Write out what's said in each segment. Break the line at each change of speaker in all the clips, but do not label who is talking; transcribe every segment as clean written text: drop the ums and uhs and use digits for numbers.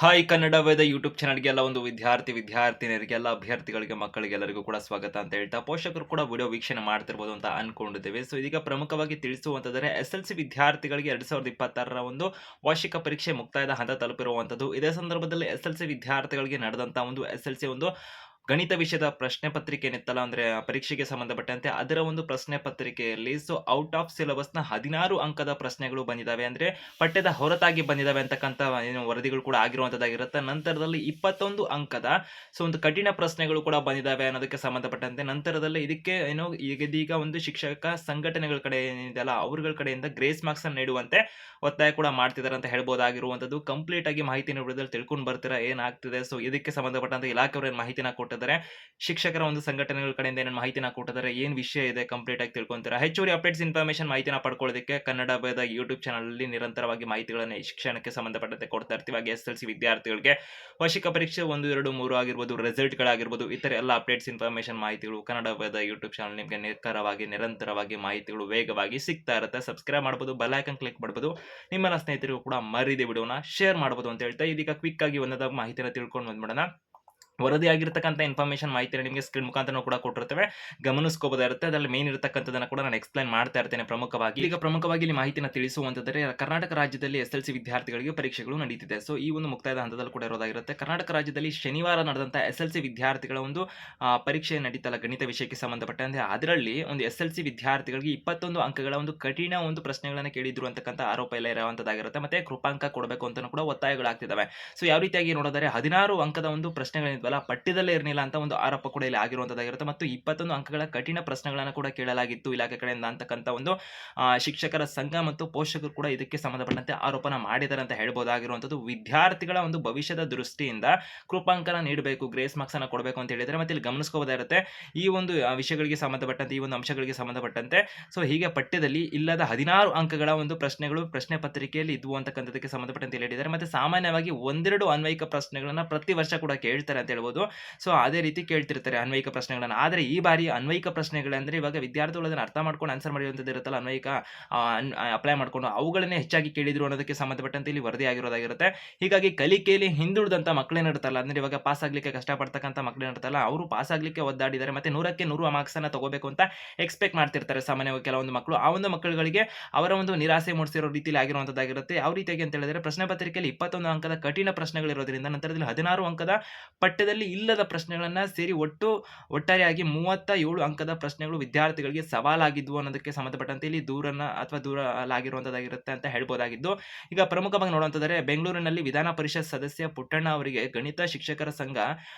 Hi Kannada ವೇದ YouTube ಚಾನಲ್ಗೆಲ್ಲ ಒಂದು ವಿದ್ಯಾರ್ಥಿನಿಯರಿಗೆಲ್ಲ ಅಭ್ಯರ್ಥಿಗಳಿಗೆ ಮಕ್ಕಳಿಗೆಲ್ಲರಿಗೂ ಕೂಡ ಸ್ವಾಗತ ಅಂತ ಹೇಳ್ತಾ ಪೋಷಕರು ಕೂಡ ವಿಡಿಯೋ ವೀಕ್ಷಣೆ ಮಾಡ್ತಿರ್ಬೋದು ಅಂತ ಅನ್ಕೊಂಡಿದ್ದೇವೆ. ಸೊ ಇದೀಗ ಪ್ರಮುಖವಾಗಿ ತಿಳಿಸುವಂತಂದ್ರೆ SLC ವಿದ್ಯಾರ್ಥಿಗಳಿಗೆ 2026ರ ಒಂದು ವಾರ್ಷಿಕ ಪರೀಕ್ಷೆ ಮುಕ್ತಾಯದ ಹಂತ ತಲುಪಿರುವಂತದ್ದು. ಇದೇ ಸಂದರ್ಭದಲ್ಲಿ SLC ವಿದ್ಯಾರ್ಥಿಗಳಿಗೆ ನಡೆದಂತ ಒಂದು SLC ಒಂದು ಗಣಿತ ವಿಷಯದ ಪ್ರಶ್ನೆ ಪತ್ರಿಕೆ ಏನಿತ್ತಲ್ಲ, ಅಂದ್ರೆ ಪರೀಕ್ಷೆಗೆ ಸಂಬಂಧಪಟ್ಟಂತೆ ಅದರ ಒಂದು ಪ್ರಶ್ನೆ ಪತ್ರಿಕೆಯಲ್ಲಿ ಔಟ್ ಆಫ್ ಸಿಲೆಬಸ್‌ನ 16 ಅಂಕದ ಪ್ರಶ್ನೆಗಳು ಬಂದಿದ್ದಾವೆ. ಅಂದ್ರೆ ಪಠ್ಯದ ಹೊರತಾಗಿ ಬಂದಿದ್ದಾವೆ ಅಂತಕ್ಕಂಥ ವರದಿಗಳು ಕೂಡ ಆಗಿರುವಂತದ್ದಾಗಿರುತ್ತೆ. ನಂತರದಲ್ಲಿ 21 ಅಂಕದ ಒಂದು ಕಠಿಣ ಪ್ರಶ್ನೆಗಳು ಕೂಡ ಬಂದಿದ್ದಾವೆ ಅನ್ನೋದಕ್ಕೆ ಸಂಬಂಧಪಟ್ಟಂತೆ. ನಂತರದಲ್ಲಿ ಇದಕ್ಕೆ ಇದೀಗ ಒಂದು ಶಿಕ್ಷಕ ಸಂಘಟನೆಗಳ ಕಡೆ ಏನಿದೆಯಲ್ಲ ಅವ್ರಗಳ ಕಡೆಯಿಂದ ಗ್ರೇಸ್ ಮಾರ್ಕ್ಸ್ ಅನ್ನು ನೀಡುವಂತೆ ಒತ್ತಾಯ ಕೂಡ ಮಾಡ್ತಿದ್ದಾರೆ ಅಂತ ಹೇಳ್ಬೋದಾಗಿರುವಂತದ್ದು. ಕಂಪ್ಲೀಟ್ ಆಗಿ ಮಾಹಿತಿನ ವಿಡಿಯೋದಲ್ಲಿ ತಿಳ್ಕೊಂಡು ಬರ್ತೀರಾ ಏನಾಗ್ತಿದೆ. ಸೊ ಇದಕ್ಕೆ ಸಂಬಂಧಪಟ್ಟಂತೆ ಇಲಾಖೆಯವರು ಏನು ಮಾಹಿತಿನ ಕೊಟ್ಟಿದ್ದಾರೆ, ಶಿಕ್ಷಕರ ಒಂದು ಸಂಘಟನೆಗಳ ಕಡೆಯಿಂದ ಏನೇನು ಮಾಹಿತಿನ ಕೊಟ್ಟಿದ್ದಾರೆ, ಏನ್ ವಿಷಯ ಇದೆ ಕಂಪ್ಲೀಟ್ ಆಗಿ ತಿಳ್ಕೊಂತೀರಾ. ಹೆಚ್ಚುವರಿ ಅಪ್ಡೇಟ್ಸ್ ಇನ್ಫಾರ್ಮೇಶನ್ ಮಾಹಿತಿನ ಪಡ್ಕೊಳ್ಳೋದಕ್ಕೆ ಕನ್ನಡ ವೇದ ಯೂಟ್ಯೂಬ್ ಚಾನಲ್ ಅಲ್ಲಿ ನಿರಂತರವಾಗಿ ಮಾಹಿತಿಗಳನ್ನು ಶಿಕ್ಷಣಕ್ಕೆ ಸಂಬಂಧಪಟ್ಟಂತೆ ಕೊಡ್ತಾ ಇರ್ತೀವಿ. ಹಾಗೆ SLC ವಿದ್ಯಾರ್ಥಿಗಳಿಗೆ ವಾರ್ಷಿಕ ಪರೀಕ್ಷೆ 1, 2, 3 ಆಗಿರ್ಬೋದು, ರಿಸಲ್ಟ್ ಗಳಾಗಿರ್ಬೋದು, ಇತರ ಎಲ್ಲ ಅಪ್ಡೇಟ್ಸ್ ಇನ್ಫಾರ್ಮೇಶನ್ ಮಾಹಿತಿಗಳು ಕನ್ನಡ ವೇದ ಯೂಟ್ಯೂಬ್ ಚಾನಲ್ ನಿಮಗೆ ನಿರಂತರವಾಗಿ ಮಾಹಿತಿಗಳು ವೇಗವಾಗಿ ಸಿಗ್ತಾ ಇರುತ್ತೆ. ಸಬ್ಸ್ಕ್ರೈಬ್ ಮಾಡಬಹುದು, ಬೆಲ್ ಐಕಾನ್ ಕ್ಲಿಕ್ ಮಾಡಬಹುದು, ನಿಮ್ಮೆಲ್ಲ ಸ್ನೇಹಿತರಿಗೂ ಕೂಡ ಮರಿದೆ ವಿಡಿಯೋನ ಶೇರ್ ಮಾಡಬಹುದು ಅಂತ ಹೇಳ್ತಾ ಇದೀಗ ಕ್ವಿಕ್ ಆಗಿ ಒಂದದ ಮಾಹಿತಿನ ತಿಳ್ಕೊಂಡು ಬಂದ್ಬಿಡೋಣ. ವರದಿಯಾಗಿರ್ತಕ್ಕಂಥ ಇನ್ಫಾರ್ಮೇಶನ್ ಮಾಹಿತಿನ ನಿಮಗೆ ಸ್ಕ್ರೀನ್ ಮುಖಾಂತರ ಕೂಡ ಕೊಟ್ಟಿರ್ತೇವೆ, ಗಮನಿಸ್ಕೋಬಹುದಾಗಿರುತ್ತೆ. ಅದರಲ್ಲಿ ಮೇನ್ ಇರತಕ್ಕಂಥದನ್ನ ಕೂಡ ನಾನು ಎಕ್ಸ್ಪ್ಲೈನ್ ಮಾಡ್ತಾ ಇರ್ತೇನೆ. ಪ್ರಮುಖವಾಗಿ ಇಲ್ಲಿ ಮಾಹಿತಿನ ತಿಳಿಸುವಂತಂದ್ರೆ ಕರ್ನಾಟಕ ರಾಜ್ಯದಲ್ಲಿ SLC ವಿದ್ಯಾರ್ಥಿಗಳಿಗೆ ಪರೀಕ್ಷೆಗಳು ನಡೀತಿದೆ. ಸೊ ಈ ಒಂದು ಮುಕ್ತಾಯದ ಹಂತದಲ್ಲಿ ಕೂಡ ಇರೋದಾಗಿರುತ್ತೆ. ಕರ್ನಾಟಕ ರಾಜ್ಯದಲ್ಲಿ ಶನಿವಾರ ನಡೆದಂತ SLC ವಿದ್ಯಾರ್ಥಿಗಳ ಒಂದು ಪರೀಕ್ಷೆ ನಡೀತಲ್ಲ ಗಣಿತ ವಿಷಯಕ್ಕೆ ಸಂಬಂಧಪಟ್ಟಂತೆ, ಅದರಲ್ಲಿ ಒಂದು SLC ವಿದ್ಯಾರ್ಥಿಗಳಿಗೆ 21 ಅಂಕಗಳ ಒಂದು ಕಠಿಣ ಒಂದು ಪ್ರಶ್ನೆಗಳನ್ನು ಕೇಳಿದ್ರು ಅಂತಕ್ಕಂಥ ಆರೋಪ ಎಲ್ಲ ಇರುವಂತದ್ದಾಗಿರುತ್ತೆ. ಮತ್ತೆ ಕೃಪಾಂಕ ಕೊಡಬೇಕು ಅಂತ ಕೂಡ ಒತ್ತಾಯಗಳಾಗ್ತಿದ್ದಾವೆ. ಸೊ ಯಾವ ರೀತಿಯಾಗಿ ನೋಡಿದರೆ 16 ಅಂಕದ ಒಂದು ಪ್ರಶ್ನೆಗಳಿದ್ವಲ್ಲ ಪಠ್ಯದಲ್ಲೇ ಇರಲಿಲ್ಲ ಅಂತ ಒಂದು ಆರೋಪ ಕೂಡ ಇಲ್ಲಿ ಆಗಿರುವಂತದ್ದಾಗಿರುತ್ತೆ. ಮತ್ತು 21 ಅಂಕಗಳ ಕಠಿಣ ಪ್ರಶ್ನೆಗಳನ್ನು ಕೂಡ ಕೇಳಲಾಗಿತ್ತು ಇಲಾಖೆ ಕಡೆಯಿಂದ ಅಂತಕ್ಕಂಥ ಒಂದು ಶಿಕ್ಷಕರ ಸಂಘ ಮತ್ತು ಪೋಷಕರು ಕೂಡ ಇದಕ್ಕೆ ಸಂಬಂಧಪಟ್ಟಂತೆ ಆರೋಪನ ಮಾಡಿದ್ದಾರೆ ಅಂತ ಹೇಳ್ಬೋದಾಗಿರುವಂತದ್ದು. ವಿದ್ಯಾರ್ಥಿಗಳ ಒಂದು ಭವಿಷ್ಯದ ದೃಷ್ಟಿಯಿಂದ ಕೃಪಾಂಕನ ನೀಡಬೇಕು, ಗ್ರೇಸ್ ಮಾರ್ಕ್ಸ್ ಅನ್ನ ಕೊಡಬೇಕು ಅಂತ ಹೇಳಿದ್ರೆ ಮತ್ತೆ ಇಲ್ಲಿ ಗಮನಿಸಬಹುದಾಗಿರುತ್ತೆ ಈ ಒಂದು ವಿಷಯಗಳಿಗೆ ಸಂಬಂಧಪಟ್ಟಂತೆ, ಈ ಒಂದು ಅಂಶಗಳಿಗೆ ಸಂಬಂಧಪಟ್ಟಂತೆ. ಸೊ ಹೀಗೆ ಪಠ್ಯದಲ್ಲಿ ಇಲ್ಲದ 16 ಅಂಕಗಳ ಒಂದು ಪ್ರಶ್ನೆಗಳು ಪ್ರಶ್ನೆ ಪತ್ರಿಕೆಯಲ್ಲಿ ಇದ್ವು ಅಂತಕ್ಕಂಥದಕ್ಕೆ ಸಂಬಂಧಪಟ್ಟಂತೆ ಹೇಳಿದ್ದಾರೆ. ಮತ್ತೆ ಸಾಮಾನ್ಯವಾಗಿ ಒಂದೆರಡು ಅನ್ವಯಿಕ ಪ್ರಶ್ನೆಗಳನ್ನ ಪ್ರತಿ ವರ್ಷ ಕೂಡ ಕೇಳ್ತಾರೆ ಅಂತ ಹೇಳ್ಬೋದು. ಸೊ ಅದೇ ರೀತಿ ಕೇಳ್ತಿರ್ತಾರೆ ಅನ್ವಯಿಕ ಪ್ರಶ್ನೆಗಳನ್ನ. ಆದ್ರೆ ಈ ಬಾರಿ ಅನ್ವಯಿಕ ಪ್ರಶ್ನೆಗಳಂದ್ರೆ ಇವಾಗ ವಿದ್ಯಾರ್ಥಿಗಳು ಅದನ್ನ ಅರ್ಥ ಮಾಡ್ಕೊಂಡು ಆನ್ಸರ್ ಮಾಡಿರುವಂತದ್ದು ಇರುತ್ತಲ್ಲ, ಅನ್ವಯಿಕ ಅಪ್ಲೈ ಮಾಡ್ಕೊಂಡು ಅವುಗಳನ್ನೇ ಹೆಚ್ಚಾಗಿ ಕೇಳಿದ್ರು ಅನ್ನೋದಕ್ಕೆ ಸಂಬಂಧಪಟ್ಟಂತೆ ಇಲ್ಲಿ ವರದಿ ಆಗಿರೋದಾಗಿರುತ್ತೆ. ಹೀಗಾಗಿ ಕಲಿಕೆಯಲ್ಲಿ ಹಿಂದುಳಿದಂತ ಮಕ್ಕಳೇನಿರುತ್ತಲ್ಲ, ಅಂದ್ರೆ ಇವಾಗ ಪಾಸ್ ಆಗ್ಲಿಕ್ಕೆ ಕಷ್ಟಪಡ್ತಕ್ಕಂಥ ಮಕ್ಕಳೇನಿರುತ್ತಲ್ಲ ಅವರು ಪಾಸ್ ಆಗ್ಲಿಕ್ಕೆ ಒದ್ದಾಡಿದ್ದಾರೆ. ಮತ್ತೆ 100ಕ್ಕೆ 100 ಮಾರ್ಕ್ಸ್ ಅನ್ನ ತಗೋಬೇಕು ಅಂತ ಎಕ್ಸ್ಪೆಕ್ಟ್ ಮಾಡ್ತಿರ್ತಾರೆ ಸಾಮಾನ್ಯವಾಗಿ ಕೆಲವೊಂದು ಮಕ್ಕಳು. ಆ ಒಂದು ಮಕ್ಕಳುಗಳಿಗೆ ಅವರ ಒಂದು ನಿರಾಸೆ ಮೂಡಿಸಿರೋ ರೀತಿಯಲ್ಲಿ ಆಗಿರುವಂತದ್ದಾಗಿರುತ್ತೆ. ಯಾವ ರೀತಿಯಾಗಿ ಅಂತ ಹೇಳಿದ್ರೆ ಪ್ರಶ್ನೆ ಪತ್ರಿಕೆಯಲ್ಲಿ 21 ಅಂಕದ ಕಠಿಣ ಪ್ರಶ್ನೆಗಳಿರೋದ್ರಿಂದ ನಂತರದಲ್ಲಿ 16 ಅಂಕದ ಪಠ್ಯದಲ್ಲಿ ಇಲ್ಲದ ಪ್ರಶ್ನೆಗಳನ್ನ ಸೇರಿ ಒಟ್ಟಾರೆಯಾಗಿ 37 ಅಂಕದ ಪ್ರಶ್ನೆಗಳು ವಿದ್ಯಾರ್ಥಿಗಳಿಗೆ ಸವಾಲಾಗಿದ್ವು ಅನ್ನೋದಕ್ಕೆ ಸಂಬಂಧಪಟ್ಟಂತೆ ಇಲ್ಲಿ ದೂರಲಾಗಿರುವಂತದ್ದಾಗಿರುತ್ತೆ ಅಂತ ಹೇಳ್ಬೋದಾಗಿದ್ದು. ಈಗ ಪ್ರಮುಖವಾಗಿ ನೋಡುವಂತಂದ್ರೆ ಬೆಂಗಳೂರಿನಲ್ಲಿ ವಿಧಾನ ಪರಿಷತ್ ಸದಸ್ಯ ಪುಟ್ಟಣ್ಣ ಅವರಿಗೆ ಗಣಿತ ಶಿಕ್ಷಕರ ಸಂಘ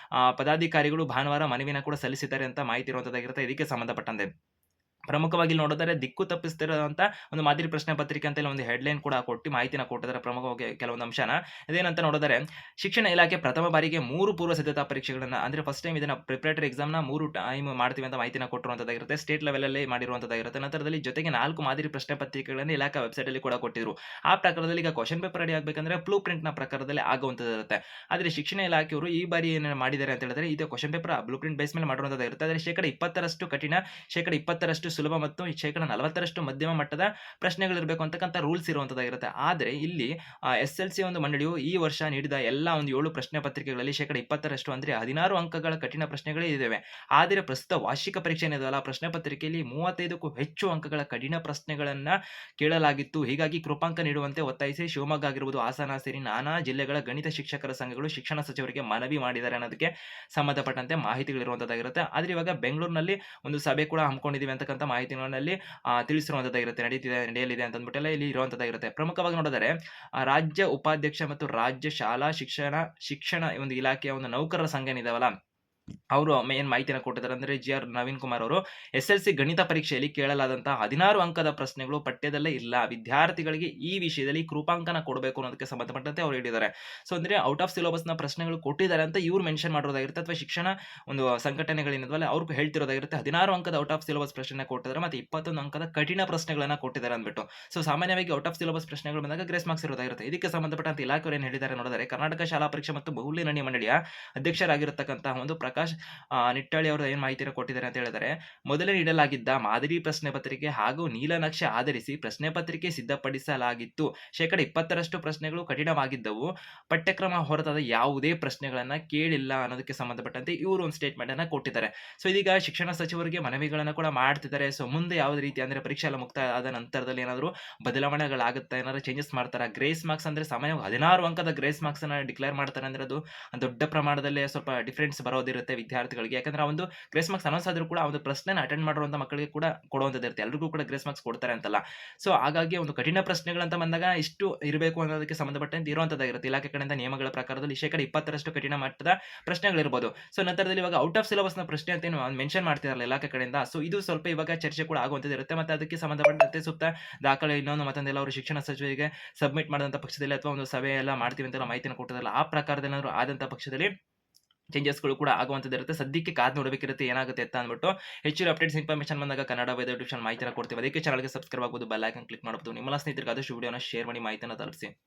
ಪದಾಧಿಕಾರಿಗಳು ಭಾನುವಾರ ಮನವಿನ ಕೂಡ ಸಲ್ಲಿಸಿದ್ದಾರೆ ಅಂತ ಮಾಹಿತಿ ಇರುವಂತದ್ದಾಗಿರುತ್ತೆ. ಇದಕ್ಕೆ ಸಂಬಂಧಪಟ್ಟಂತೆ ಪ್ರಮುಖವಾಗಿ ನೋಡಿದರೆ ದಿಕ್ಕು ತಪ್ಪಿಸ್ತಿರೋಂಥ ಒಂದು ಮಾದರಿ ಪ್ರಶ್ನೆ ಪತ್ರಿಕೆ ಅಂತ ಒಂದು ಹೆಡ್ಲೈನ್ ಕೂಡ ಕೊಟ್ಟು ಮಾಹಿತಿನ ಕೊಟ್ಟಿದ್ದಾರೆ. ಪ್ರಮುಖವಾಗಿ ಕೆಲವೊಂದು ಅಂಶನ ಇದೇನಂತ ನೋಡಿದರೆ, ಶಿಕ್ಷಣ ಇಲಾಖೆ ಪ್ರಥಮ ಬಾರಿಗೆ 3 ಪೂರ್ವ ಸಿದ್ಧತಾ ಪರೀಕ್ಷೆಗಳನ್ನ, ಅಂದ್ರೆ ಫಸ್ಟ್ ಟೈಮ್ ಇದನ್ನ ಪ್ರಿಪರೇಟರಿ ಎಕ್ಸಾಮ್ನ 3 ಟೈಮ್ ಮಾಡ್ತೀವಿ ಅಂತ ಮಾಹಿತಿನ ಕೊಟ್ಟಿರುವಂತದ್ದಾಗಿರುತ್ತೆ. ಸ್ಟೇಟ್ ಲೆವೆಲ್ ಅಲ್ಲಿ ಮಾಡಿರುವಂತದ್ದಾಗಿರುತ್ತೆ. ನಂತರದಲ್ಲಿ ಜೊತೆಗೆ 4 ಮಾದರಿ ಪ್ರಶ್ನೆ ಪತ್ರಿಕೆಗಳನ್ನು ಇಲಾಖೆ ವೆಬ್ಸೈಟ್ ಅಲ್ಲಿ ಕೂಡ ಕೊಟ್ಟಿದ್ರು. ಆ ಪ್ರಕಾರದಲ್ಲಿ ಈಗ ಕ್ವಶನ್ ಪೇಪರ್ ರೆಡಿ ಆಗ್ಬೇಕಂದ್ರೆ ಬ್ಲೂ ಪ್ರಿಂಟ್ ನ ಪ್ರಕಾರದಲ್ಲಿ ಆಗುವಂತದಿರುತ್ತೆ. ಆದ್ರೆ ಶಿಕ್ಷಣ ಇಲಾಖೆಯವರು ಈ ಬಾರಿ ಏನೇನು ಮಾಡಿದ್ದಾರೆ ಅಂತ ಹೇಳಿದ್ರೆ, ಇದು question paper blue print base ಮೇಲೆ ಮಾಡಿರುವಂತದ್ದಾಗಿರುತ್ತೆ. ಆದರೆ 20% ಕಠಿಣ, 20% ಸುಲಭ ಮತ್ತು 40% ಮಧ್ಯಮ ಮಟ್ಟದ ಪ್ರಶ್ನೆಗಳಿರಬೇಕು ಅಂತಕ್ಕಂಥ ರೂಲ್ಸ್ ಇರುವಂತದ್ದಾಗಿರುತ್ತೆ. ಆದರೆ ಇಲ್ಲಿ SLC ಒಂದು ಮಂಡಳಿಯು ಈ ವರ್ಷ ನೀಡಿದ ಎಲ್ಲ ಒಂದು 7 ಪ್ರಶ್ನೆ ಪತ್ರಿಕೆಗಳಲ್ಲಿ 20% ಅಂದ್ರೆ 16 ಅಂಕಗಳ ಕಠಿಣ ಪ್ರಶ್ನೆಗಳೇ ಇದಾವೆ. ಆದರೆ ಪ್ರಸ್ತುತ ವಾರ್ಷಿಕ ಪರೀಕ್ಷೆ ಏನಿದೆಯಲ್ಲ ಪ್ರಶ್ನೆ ಪತ್ರಿಕೆಯಲ್ಲಿ 35ಕ್ಕೂ ಹೆಚ್ಚು ಅಂಕಗಳ ಕಠಿಣ ಪ್ರಶ್ನೆಗಳನ್ನ ಕೇಳಲಾಗಿತ್ತು. ಹೀಗಾಗಿ ಕೃಪಾಂಕ ನೀಡುವಂತೆ ಒತ್ತಾಯಿಸಿ ಶಿವಮೊಗ್ಗ ಆಗಿರಬಹುದು, ಹಾಸನ ಸೇರಿ ನಾನಾ ಜಿಲ್ಲೆಗಳ ಗಣಿತ ಶಿಕ್ಷಕರ ಸಂಘಗಳು ಶಿಕ್ಷಣ ಸಚಿವರಿಗೆ ಮನವಿ ಮಾಡಿದ್ದಾರೆ ಅನ್ನೋದಕ್ಕೆ ಸಂಬಂಧಪಟ್ಟಂತೆ ಮಾಹಿತಿಗಳಿರುವಂತದ್ದಾಗಿರುತ್ತೆ. ಆದ್ರೆ ಇವಾಗ ಬೆಂಗಳೂರಿನಲ್ಲಿ ಒಂದು ಸಭೆ ಕೂಡ ಹಮ್ಮಿಕೊಂಡಿದೀವಿ ಅಂತಕ್ಕಂಥ ಮಾಹಿತಿಗಳಲ್ಲಿ ತಿಳಿಸಿರುವಂತದ್ದಾಗಿರುತ್ತೆ. ನಡೆಯಲಿದೆ ಅಂತ ಅಂದ್ಬಿಟ್ಟೆಲ್ಲ ಇಲ್ಲಿ ಇರುವಂತದ್ದಾಗಿರುತ್ತೆ. ಪ್ರಮುಖವಾಗಿ ನೋಡಿದರೆ ರಾಜ್ಯ ಉಪಾಧ್ಯಕ್ಷ ಮತ್ತು ರಾಜ್ಯ ಶಾಲಾ ಶಿಕ್ಷಣ ಒಂದು ಇಲಾಖೆಯ ಒಂದು ನೌಕರರ ಸಂಘ ಏನಿದಾವಲ್ಲ ಅವರು ಮೇನ್ ಮಾಹಿತಿನ ಕೊಟ್ಟಿದ್ದಾರೆ. ಅಂದ್ರೆ GR ನವೀನ್ ಕುಮಾರ್ ಅವರು SLC ಗಣಿತ ಪರೀಕ್ಷೆಯಲ್ಲಿ ಕೇಳಲಾದಂತಹ 16 ಅಂಕದ ಪ್ರಶ್ನೆಗಳು ಪಠ್ಯದಲ್ಲೇ ಇಲ್ಲ, ವಿದ್ಯಾರ್ಥಿಗಳಿಗೆ ಈ ವಿಷಯದಲ್ಲಿ ಕೃಪಾಂಕನ ಕೊಡಬೇಕು ಅನ್ನೋದಕ್ಕೆ ಸಂಬಂಧಪಟ್ಟಂತೆ ಅವರು ಹೇಳಿದ್ದಾರೆ. ಸೊ ಅಂದ್ರೆ ಔಟ್ ಆಫ್ ಸಿಲೆಬಸ್ ನ ಪ್ರಶ್ನೆಗಳು ಕೊಟ್ಟಿದ್ದಾರೆ ಅಂತ ಇವ್ರು ಮೆನ್ಷನ್ ಮಾಡೋದಾಗಿರುತ್ತೆ, ಅಥವಾ ಶಿಕ್ಷಣ ಒಂದು ಸಂಘಟನೆಗಳೇನಿದ್ವಲ್ಲ ಅವ್ರು ಹೇಳ್ತಿರೋದಾಗಿರುತ್ತೆ. 16 ಅಂಕದ ಔಟ್ ಆಫ್ ಸಿಲೆಬಸ್ ಪ್ರಶ್ನೆ ಕೊಟ್ಟಿದ್ದಾರೆ, ಮತ್ತೆ 21 ಅಂಕದ ಕಠಿಣ ಪ್ರಶ್ನೆಗಳನ್ನ ಕೊಟ್ಟಿದ್ದಾರೆ ಅಂದ್ಬಿಟ್ಟು. ಸೊ ಸಾಮಾನ್ಯವಾಗಿ ಔಟ್ ಆಫ್ ಸಿಲೆಬಸ್ ಪ್ರಶ್ನೆಗಳು ಬಂದಾಗ ಗ್ರೇಸ್ ಮಾರ್ಕ್ಸ್ ಇರೋದಾಗಿರುತ್ತೆ. ಇದಕ್ಕೆ ಸಂಬಂಧಪಟ್ಟಂತೆ ಇಲಾಖೆಯವರು ಏನು ಹೇಳಿದ್ದಾರೆ ನೋಡಿದರೆ, ಕರ್ನಾಟಕ ಶಾಲಾ ಪರೀಕ್ಷೆ ಮತ್ತು ಬಹು ನಿರ್ಣಯ ಮಂಡಳಿಯ ಅಧ್ಯಕ್ಷರಾಗಿರತಕ್ಕಂತಹ ಒಂದು ಪ್ರಕಾಶ್ ನಿಟ್ಟಳ್ಳಿ ಅವರು ಏನು ಮಾಹಿತಿಯನ್ನು ಕೊಟ್ಟಿದ್ದಾರೆ ಅಂತ ಹೇಳಿದರೆ, ಮೊದಲೇ ನೀಡಲಾಗಿದ್ದ ಮಾದರಿ ಪ್ರಶ್ನೆ ಪತ್ರಿಕೆ ಹಾಗೂ ನೀಲನಕ್ಷೆ ಆಧರಿಸಿ ಪ್ರಶ್ನೆ ಪತ್ರಿಕೆ ಸಿದ್ಧಪಡಿಸಲಾಗಿತ್ತು. 20% ಪ್ರಶ್ನೆಗಳು ಕಠಿಣವಾಗಿದ್ದವು. ಪಠ್ಯಕ್ರಮ ಹೊರತಾದ ಯಾವುದೇ ಪ್ರಶ್ನೆಗಳನ್ನ ಕೇಳಿಲ್ಲ ಅನ್ನೋದಕ್ಕೆ ಸಂಬಂಧಪಟ್ಟಂತೆ ಇವರು ಒಂದು ಸ್ಟೇಟ್ಮೆಂಟ್ ಅನ್ನ ಕೊಟ್ಟಿದ್ದಾರೆ. ಸೊ ಇದೀಗ ಶಿಕ್ಷಣ ಸಚಿವರಿಗೆ ಮನವಿಗಳನ್ನ ಕೂಡ ಮಾಡ್ತಿದ್ದಾರೆ. ಸೊ ಮುಂದೆ ಯಾವುದೇ ರೀತಿ ಅಂದ್ರೆ ಪರೀಕ್ಷೆ ಎಲ್ಲ ಮುಕ್ತಾಯ ಆದ ನಂತರದಲ್ಲಿ ಏನಾದರೂ ಬದಲಾವಣೆಗಳಾಗುತ್ತಾ, ಏನಾದ್ರು ಚೇಂಜಸ್ ಮಾಡ್ತಾರಾ? ಗ್ರೇಸ್ ಮಾರ್ಕ್ಸ್ ಅಂದ್ರೆ ಸಾಮಾನ್ಯವಾಗಿ 16 ಅಂಕದ ಗ್ರೇಸ್ ಮಾರ್ಕ್ಸ್ ಅನ್ನ ಡಿಕ್ಲೇರ್ ಮಾಡ್ತಾರೆ ಅಂದ್ರೆ ಅದು ದೊಡ್ಡ ಪ್ರಮಾಣದಲ್ಲಿ ಸ್ವಲ್ಪ ಡಿಫರೆನ್ಸ್ ಬರೋದಿರುತ್ತೆ ವಿದ್ಯಾರ್ಥಿಗಳಿಗೆ. ಯಾಕಂದ್ರೆ ಆ ಒಂದು ಗ್ರೇಸ್ ಮಾರ್ಕ್ಸ್ ಅನೌನ್ಸ್ ಆದ್ರೂ ಕೂಡ ಆ ಒಂದು ಪ್ರಶ್ನೆನ ಅಟೆಂಡ್ ಮಾಡಿರುವಂತ ಮಕ್ಕಳಿಗೆ ಕೂಡ ಕೊಡುವಂತದ್ದು ಎಲ್ರಿಗೂ ಕೂಡ ಗ್ರೇಸ್ ಮಾರ್ಕ್ಸ್ ಕೊಡ್ತಾರೆ ಅಂತಲ್ಲ. ಸೊ ಹಾಗಾಗಿ ಒಂದು ಕಠಿಣ ಪ್ರಶ್ನೆಗಳಂತ ಬಂದಾಗ ಇಷ್ಟು ಇರಬೇಕು ಅನ್ನೋದಕ್ಕೆ ಸಂಬಂಧಪಟ್ಟಂತೆ ಇರುವಂತದ್ದಾಗಿರುತ್ತೆ. ಇಲಾಖೆ ಕಡೆಯಿಂದ ನಿಯಮಗಳ ಪ್ರಕಾರದಲ್ಲಿ 20% ಕಠಿಣ ಮಟ್ಟದ ಪ್ರಶ್ನೆಗಳಿರ್ಬೋದು. ಸೊ ನಂತರದಲ್ಲಿ ಇವಾಗ ಔಟ್ ಆಫ್ ಸಿಲೆಬಸ್ ನ ಪ್ರಶ್ನೆ ಅಂತ ಏನು ಮೆನ್ಷನ್ ಮಾಡ್ತಿರಲ್ಲ ಇಲಾಖೆ ಕಡೆಯಿಂದ, ಸೊ ಇದು ಸ್ವಲ್ಪ ಇವಾಗ ಚರ್ಚೆ ಕೂಡ ಆಗುವಂತದ್ದು ಇರುತ್ತೆ. ಮತ್ತೆ ಅದಕ್ಕೆ ಸಂಬಂಧಪಟ್ಟಂತೆ ಸೂಕ್ತ ದಾಖಲೆ ಇನ್ನೊಂದು ಮತ್ತೊಂದೆಲ್ಲ ಅವರು ಶಿಕ್ಷಣ ಸಚಿವರಿಗೆ ಸಬ್ಮಿಟ್ ಮಾಡಿದಂತ ಪಕ್ಷದಲ್ಲಿ ಅಥವಾ ಒಂದು ಸಭೆ ಎಲ್ಲ ಮಾಡ್ತೀವಿ ಅಂತೆಲ್ಲ ಮಾಹಿತಿಯನ್ನು ಕೊಟ್ಟಿರಲ್ಲ, ಆ ಪ್ರಕಾರದಲ್ಲಿ ಏನಾದ್ರು ಆದಂತ ಪಕ್ಷದಲ್ಲಿ ಚೇಂಜಸ್ಗಳು ಕೂಡ ಆಗುವಂತದ್ದು ಇರುತ್ತೆ. ಸದ್ಯಕ್ಕೆ ಕಾದ್ ನೋಡಬೇಕಿರುತ್ತೆ ಏನಾಗುತ್ತೆ ಅಂತ ಅಂದ್ಬಿಟ್ಟು. ಹೆಚ್ಚಿನ ಅಪ್ಡೇಟ್ಸ್ ಇನ್ಫಾರ್ಮೇಷನ್ ಬಂದಾಗ ಕನ್ನಡ ವೇದ ಯೂಟ್ಯೂಬ್ ಚಾನಲ್ ಮಾಹಿತಿನ ಕೊಡ್ತೀವಿ. ಅದಕ್ಕೆ ಚಾನಲ್ಗೆ ಸಬ್ಸ್ಕ್ರೈಬ್ ಆಗೋದು, ಬೆಲ್ ಐಕಾನ್ ಕ್ಲಿಕ್ ಮಾಡಬಹುದು. ನಿಮ್ಮ ಸ್ನೇಹಿತರಿಗೆ ಆದಷ್ಟು ವಿಡಿಯೋನ ಶೇರ್ ಮಾಡಿ ಮಾಹಿತಿನ ತಲುಪಿಸಿ.